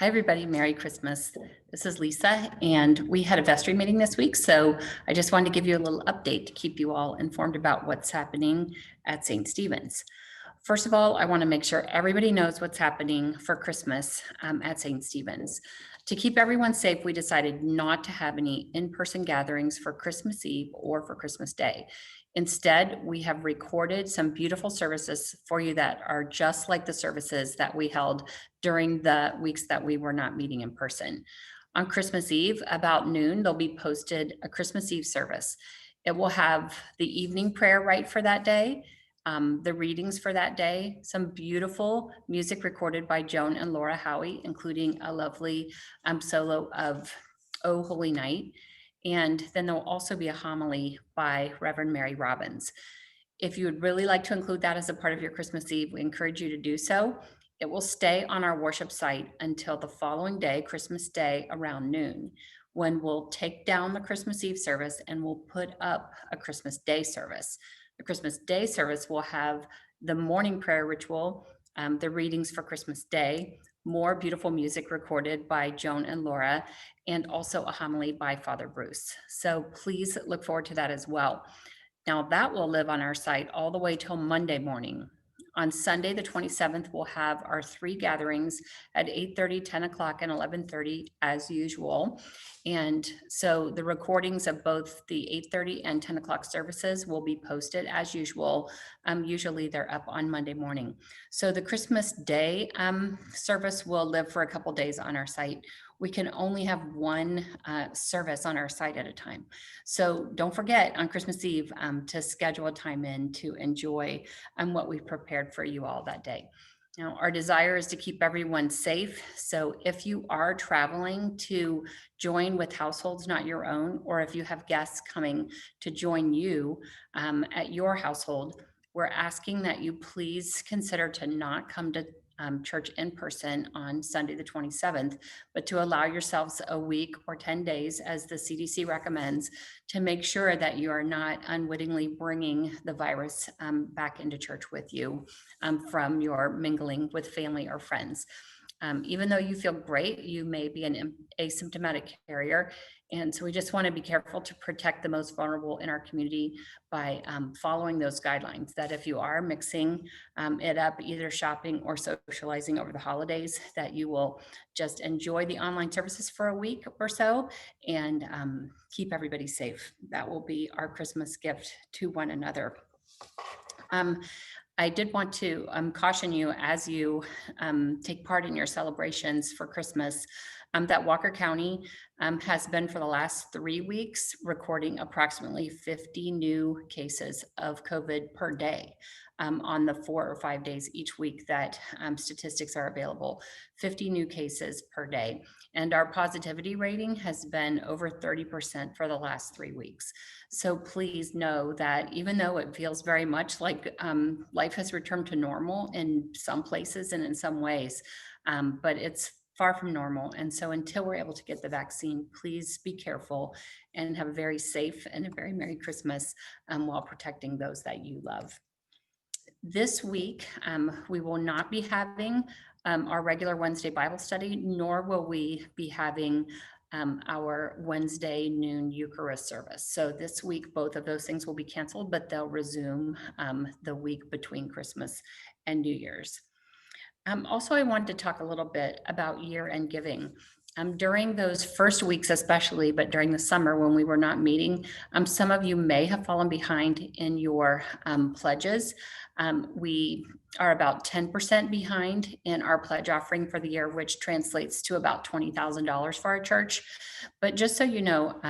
Hi, everybody. Merry Christmas. This is Lisa, and we had a vestry meeting this week, so I just wanted to give you a little update to keep you all informed about what's happening at St. Stephen's. First of all, I want to make sure everybody knows what's happening for Christmas at St. Stephen's. To keep everyone safe, we decided not to have any in-person gatherings for Christmas Eve or for Christmas Day. Instead, we have recorded some beautiful services for you that are just like the services that we held during the weeks that we were not meeting in person. On Christmas Eve, about noon, there'll be posted a Christmas Eve service. It will have the evening prayer right for that day, the readings for that day, some beautiful music recorded by Joan and Laura Howie, including a lovely solo of "Oh Holy Night." And then there'll also be a homily by Reverend Mary Robbins. If you would really like to include that as a part of your Christmas Eve, we encourage you to do so. It will stay on our worship site until the following day, Christmas Day, around noon, when we'll take down the Christmas Eve service and we'll put up a Christmas Day service. The Christmas Day service will have the morning prayer ritual, the readings for Christmas Day, more beautiful music recorded by Joan and Laura, and also a homily by Father Bruce. So please look forward to that as well. Now that will live on our site all the way till Monday morning. On Sunday, the 27th, we'll have our 3 gatherings at 8:30, 10 o'clock, and 11:30 as usual. And so the recordings of both the 8:30 and 10 o'clock services will be posted as usual. Usually they're up on Monday morning. So the Christmas Day service will live for a couple days on our site. We can only have one service on our site at a time. So don't forget on Christmas Eve to schedule a time in to enjoy what we've prepared for you all that day. Now, our desire is to keep everyone safe. So if you are traveling to join with households not your own, or if you have guests coming to join you at your household, we're asking that you please consider to not come to church in person on Sunday, the 27th, but to allow yourselves a week or 10 days, as the CDC recommends, to make sure that you are not unwittingly bringing the virus back into church with you from your mingling with family or friends. Even though you feel great, you may be an asymptomatic carrier. And so we just want to be careful to protect the most vulnerable in our community by following those guidelines, that if you are mixing it up, either shopping or socializing over the holidays, that you will just enjoy the online services for a week or so and keep everybody safe. That will be our Christmas gift to one another. I did want to caution you as you take part in your celebrations for Christmas that Walker County has been for the last 3 weeks recording approximately 50 new cases of COVID per day on the 4 or 5 days each week that statistics are available, 50 new cases per day. And our positivity rating has been over 30% for the last 3 weeks. So please know that even though it feels very much like life has returned to normal in some places and in some ways, but it's far from normal. And so until we're able to get the vaccine, please be careful and have a very safe and a very Merry Christmas while protecting those that you love. This week, we will not be having our regular Wednesday Bible study, nor will we be having our Wednesday noon Eucharist service. So this week, both of those things will be canceled, but they'll resume the week between Christmas and New Year's. Also, I wanted to talk a little bit about year-end giving. During those first weeks especially, but during the summer when we were not meeting, some of you may have fallen behind in your pledges. We are about 10% behind in our pledge offering for the year, which translates to about $20,000 for our church. But just so you know,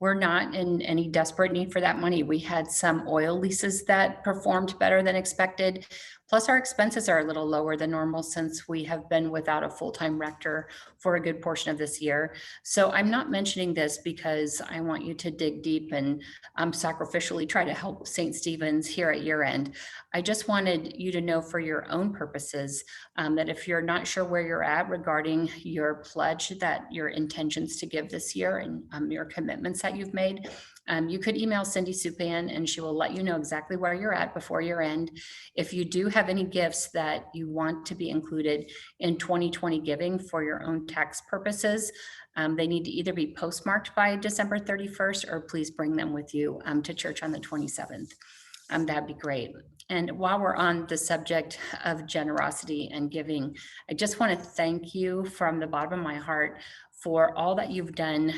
we're not in any desperate need for that money. We had some oil leases that performed better than expected. Plus, our expenses are a little lower than normal since we have been without a full-time rector for a good portion of this year. So I'm not mentioning this because I want you to dig deep and sacrificially try to help St. Stephen's here at year end. I just wanted you to know for your own purposes that if you're not sure where you're at regarding your pledge, that your intentions to give this year and your commitments that you've made, You could email Cindy Supan and she will let you know exactly where you're at before year end. If you do have any gifts that you want to be included in 2020 giving for your own tax purposes, they need to either be postmarked by December 31st or please bring them with you to church on the 27th. That'd be great. And while we're on the subject of generosity and giving, I just want to thank you from the bottom of my heart for all that you've done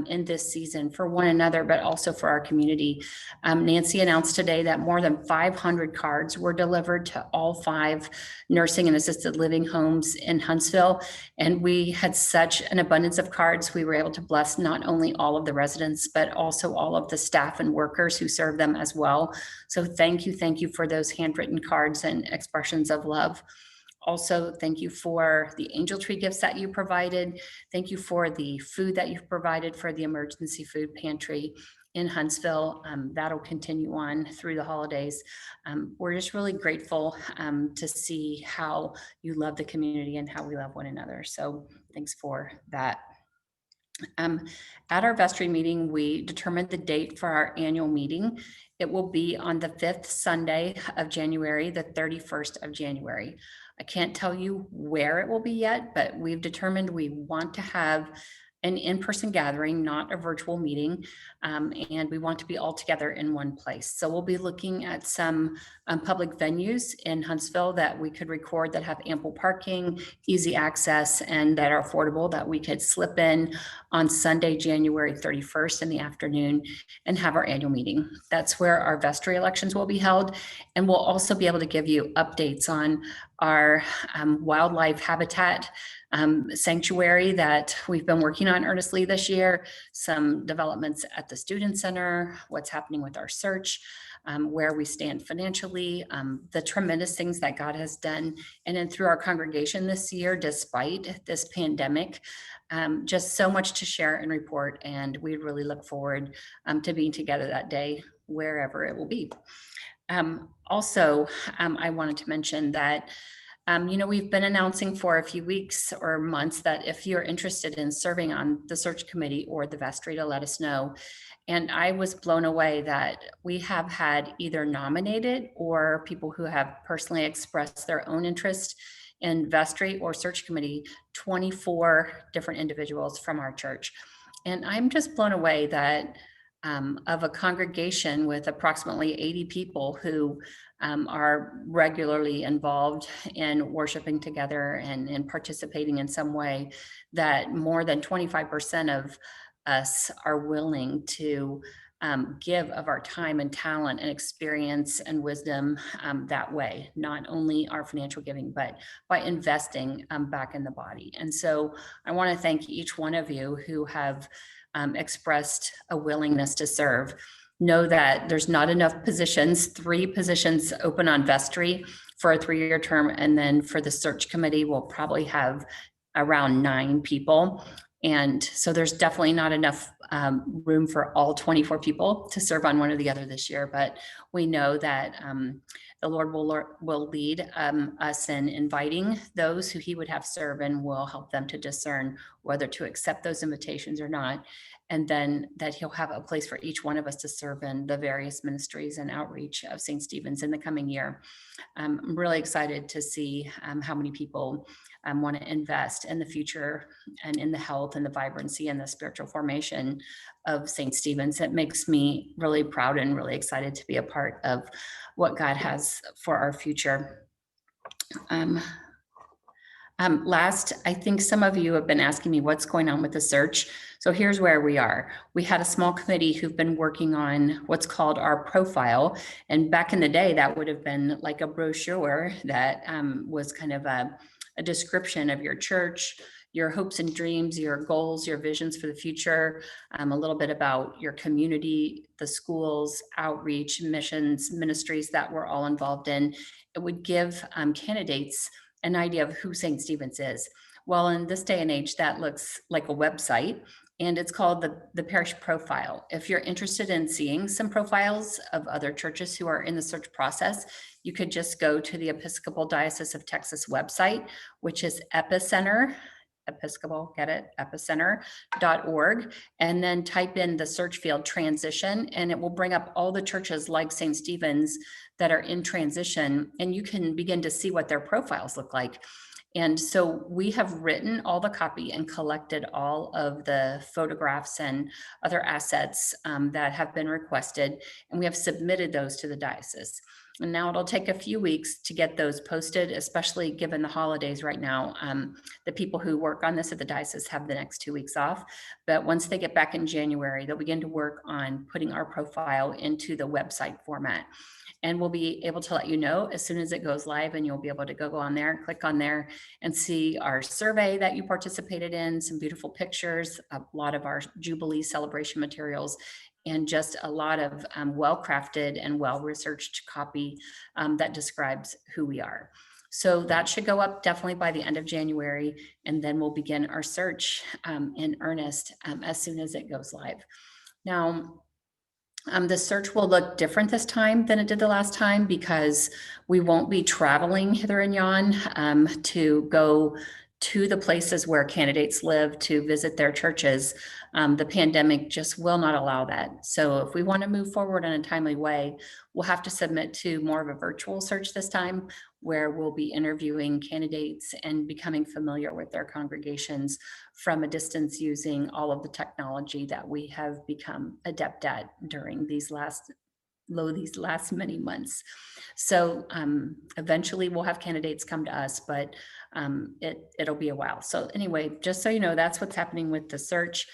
in this season for one another, but also for our community. Nancy announced today that more than 500 cards were delivered to all 5 nursing and assisted living homes in Huntsville. And we had such an abundance of cards. We were able to bless not only all of the residents, but also all of the staff and workers who serve them as well. So thank you for those handwritten cards and expressions of love. Also, thank you for the angel tree gifts that you provided. Thank you for the food that you've provided for the emergency food pantry in Huntsville. That'll continue on through the holidays. We're just really grateful to see how you love the community and how we love one another. So thanks for that. At our vestry meeting, we determined the date for our annual meeting. It will be on the 5th Sunday of January, the 31st of January. I can't tell you where it will be yet, but we've determined we want to have an in-person gathering, not a virtual meeting, and we want to be all together in one place. So we'll be looking at some public venues in Huntsville that we could record that have ample parking, easy access, and that are affordable, that we could slip in on Sunday, January 31st in the afternoon and have our annual meeting. That's where our vestry elections will be held. And we'll also be able to give you updates on our wildlife habitat sanctuary that we've been working on earnestly this year, some developments at the Student Center, what's happening with our search, where we stand financially, the tremendous things that God has done. And then through our congregation this year, despite this pandemic, just so much to share and report. And we really look forward to being together that day, wherever it will be. Also, I wanted to mention that we've been announcing for a few weeks or months that if you're interested in serving on the search committee or the vestry, to let us know. And I was blown away that we have had either nominated or people who have personally expressed their own interest in vestry or search committee, 24 different individuals from our church. And I'm just blown away that of a congregation with approximately 80 people who are regularly involved in worshiping together and participating in some way, that more than 25% of us are willing to give of our time and talent and experience and wisdom that way, not only our financial giving, but by investing back in the body. And so I want to thank each one of you who have expressed a willingness to serve. Know that there's not enough positions, 3 positions open on vestry for a 3-year term. And then for the search committee, we'll probably have around 9 people. And so there's definitely not enough room for all 24 people to serve on one or the other this year. But we know that the Lord will lead us in inviting those who he would have serve, and will help them to discern whether to accept those invitations or not. And then that he'll have a place for each one of us to serve in the various ministries and outreach of St. Stephen's in the coming year. I'm really excited to see how many people want to invest in the future and in the health and the vibrancy and the spiritual formation of St. Stephen's. It makes me really proud and really excited to be a part of what God has for our future. Last, I think some of you have been asking me what's going on with the search. So here's where we are. We had a small committee who've been working on what's called our profile. And back in the day, that would have been like a brochure that was kind of a description of your church, your hopes and dreams, your goals, your visions for the future, a little bit about your community, the schools, outreach, missions, ministries that we're all involved in. It would give candidates an idea of who St. Stephen's is. Well, in this day and age, that looks like a website, and it's called the parish profile. If you're interested in seeing some profiles of other churches who are in the search process, you could just go to the Episcopal Diocese of Texas website, which is epicenter, Episcopal, get it, epicenter.org, and then type in the search field transition, and it will bring up all the churches like St. Stephen's that are in transition, and you can begin to see what their profiles look like. And so we have written all the copy and collected all of the photographs and other assets that have been requested, and we have submitted those to the diocese. And now it'll take a few weeks to get those posted, especially given the holidays right now. The people who work on this at the diocese have the next 2 weeks off. But once they get back in January, they'll begin to work on putting our profile into the website format. And we'll be able to let you know as soon as it goes live, and you'll be able to go on there, click on there, and see our survey that you participated in, some beautiful pictures, a lot of our Jubilee celebration materials, and just a lot of well-crafted and well-researched copy that describes who we are. So that should go up definitely by the end of January, and then we'll begin our search in earnest as soon as it goes live. Now, the search will look different this time than it did the last time, because we won't be traveling hither and yon to go to the places where candidates live to visit their churches. The pandemic just will not allow that. So if we want to move forward in a timely way, we'll have to submit to more of a virtual search this time, where we'll be interviewing candidates and becoming familiar with their congregations from a distance, using all of the technology that we have become adept at during these last many months. So eventually we'll have candidates come to us, but it'll be a while. So anyway, just so you know, that's what's happening with the search.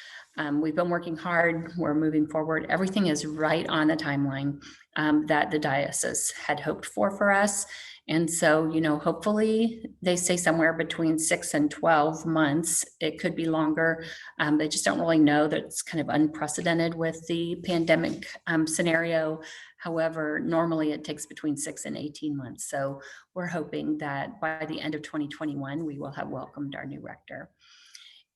We've been working hard. We're moving forward. Everything is right on the timeline that the diocese had hoped for us. And so, hopefully they say somewhere between 6 and 12 months. It could be longer. They just don't really know. That it's kind of unprecedented with the pandemic scenario. However, normally it takes between 6 and 18 months. So we're hoping that by the end of 2021, we will have welcomed our new rector.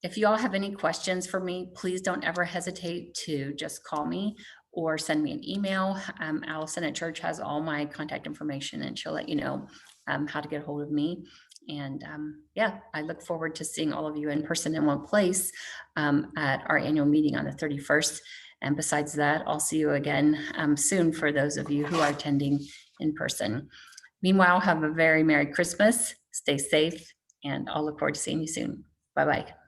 If you all have any questions for me, please don't ever hesitate to just call me or send me an email. Allison at church has all my contact information, and she'll let you know how to get a hold of me. And I look forward to seeing all of you in person in one place at our annual meeting on the 31st. And besides that, I'll see you again soon for those of you who are attending in person. Meanwhile, have a very Merry Christmas, stay safe, and I'll look forward to seeing you soon. Bye-bye.